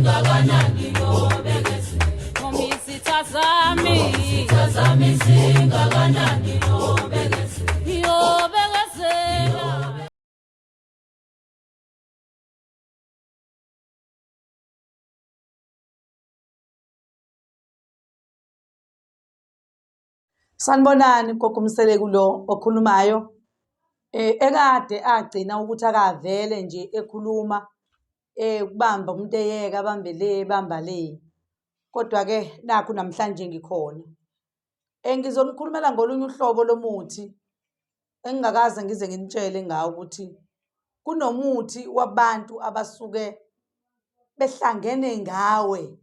zingakanani yobekeze noma izitha zami zingakanani yobekeze Sanibonani Gogo Mseleku lo okhulumayo ekade agcina ukuthi akavele nje ekhuluma ukubamba umuntu eyeka abambe le bamba le, kodwa-ke nakhu namhlanje ngikhona. Ngizonikhulumela ngolunye uhlobo lomuthi engingakaze ngize nginitshele ngawo ukuthi kunomuthi wabantu abasuke behlangene ngawe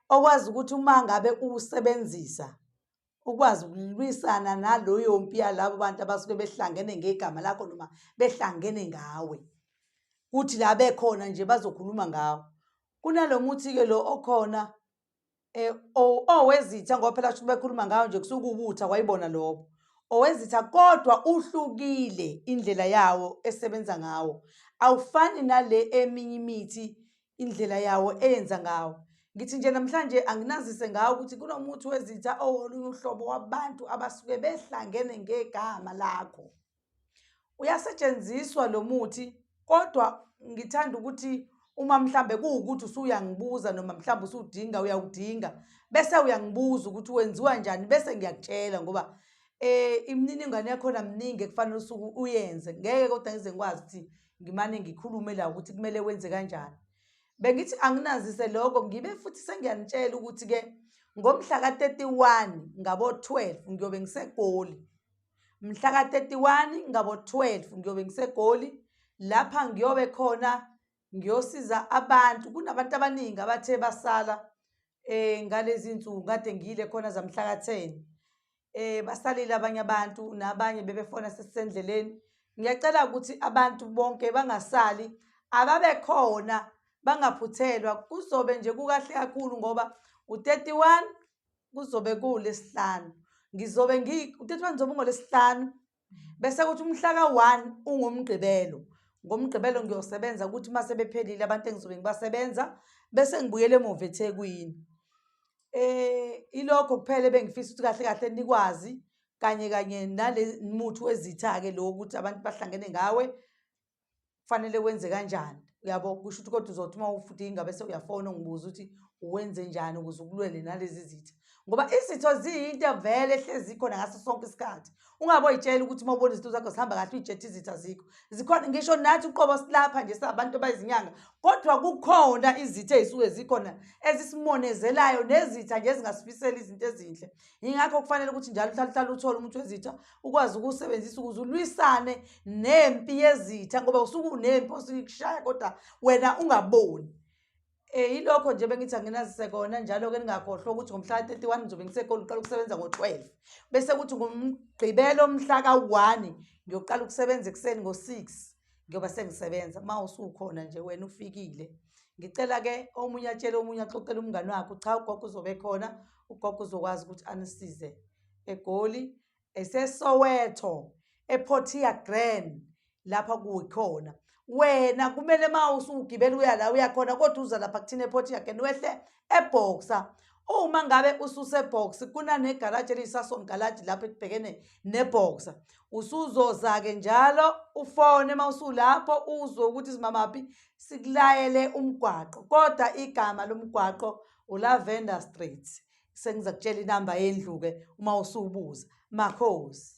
okwazi ukuthi uma ngabe uwusebenzisa ukwazi ukulwisana naloyo mpi yalabo bantu abasuke behlangene ngegama lakho noma behlangene ngawe, kuthi la bekhona nje bazokhuluma ngawo. Kunalo muthi-ke lo okhona owezitha ngoba phela kusho bekhuluma ngawo nje kusuke uwubuthi akwayibona lobo. Owezitha kodwa uhlukile indlela yawo esebenza ngawo, awufani nale eminye imithi indlela yawo eyenza ngawo. Ngithi nje namhlanje anginazise ngawo ukuthi kunomuthi wezitha owolunye uhlobo wabantu abasuke behlangene ngegama lakho. Uyasetshenziswa lo muthi, kodwa ngithanda ukuthi uma mhlambe kuwukuthi usuyangibuza noma mhlambe usudinga uyawudinga bese uyangibuza ukuthi wenziwa njani bese ngiyakutshela ngoba imininingwane yakhona mningi ekufanele usuku uyenze. Ngeke kodwa ngize ngikwazi ukuthi ngimane ngikhulume la ukuthi kumele wenze kanjani. Bengithi anginazise lokho ngibe futhi sengiyanitshela ukuthi-ke ngomhla ka-31 ngabo-12 ngiyobe ngiseGoli. Mhla ka-31 ngabo-12 ngiyobe ngiseGoli. Lapha ngiyobe khona ngiyosiza abantu. Kunabantu abaningi abathe basala ngalezi nsuku kade ngile khona zamhla ka-10. Basalile abanye abantu nabanye bebefona sesisendleleni. Ngiyacela ukuthi abantu bonke bangasali, ababe khona bangaphuthelwa. Kuzobe nje kukahle kakhulu ngoba u-31 kuzobe kuLesihlanu. U-31 ngizobe ngolesihlanu bese kuthi umhla ka-1 ungumgqibelo. NgoMgqibelo ngiyosebenza ukuthi uma sebephelile abantu engizobe ngibasebenza bese ngibuyele emuva eThekwini. Ilokho kuphela bengifisa ukuthi kahle kahle nikwazi kanye nale muthi wezitha-ke lo ukuthi abantu bahlangene ngawe kufanele wenze kanjani. Uyabo, kusho ukuthi kodwa uzothi uma udinga bese uyafona ungibuza ukuthi uwenze njani ukuze ukulwele nalezi zitha, ngoba izitho ziyinto vele ehlezi khona ngaso sonke isikhathi. Ungabe uyitshela ukuthi uma ubona izinto zakho zihamba kahle uyijethe izitha zikho zikhona. Ngisho nathi uqobo silapha nje sabantu bayizinyanga, kodwa kukhona izitha ezisuke zikhona ezisimonezelayo nezitha nje ezingasifiseli izinto ezinhle. Yingakho kufanele ukuthi njalo uhlale uthole umuthi wezitha ukwazi ukusebenzisa ukuze ulwisane nempi yezitha, ngoba usuke unempi osikushaya kodwa wena ungaboni. Ilokho nje bengithi anginazise kona. Njalo-ke ningakhohlwa ukuthi ngomhla ka-31 ngizobe ngiseGoli ngiqala ukusebenza ngo-12 bese kuthi ngomgqibelo mhla ka-1 ngiyoqala ukusebenza ekuseni ngo-6 ngiyoba sengisebenza. Uma usukhona nje wena ufikile, ngicela-ke omunye atshele omunye axoxele umngani wakhe cha ugogo uzobe khona. Ugogo uzokwazi ukuthi anisize eGoli, eseSoweto, ePortiagrand lapha kuyikhona. Wena kumele uma usugibela uya la uyakhona kodwa uza lapha kuthina ePortiagrand wehle eBoxer. Uma ngabe ususeBoxer kunanegaraji eliyiSasson garage lapho ekubhekene neBoxer. Usuzoza-ke njalo ufone uma usulapho uzwe ukuthi simamaphi sikulayele umgwaqo, kodwa igama lomgwaqo uLavender Street. Sengiza kutshela inamba yendlu-ke uma usubuza. Makhosi.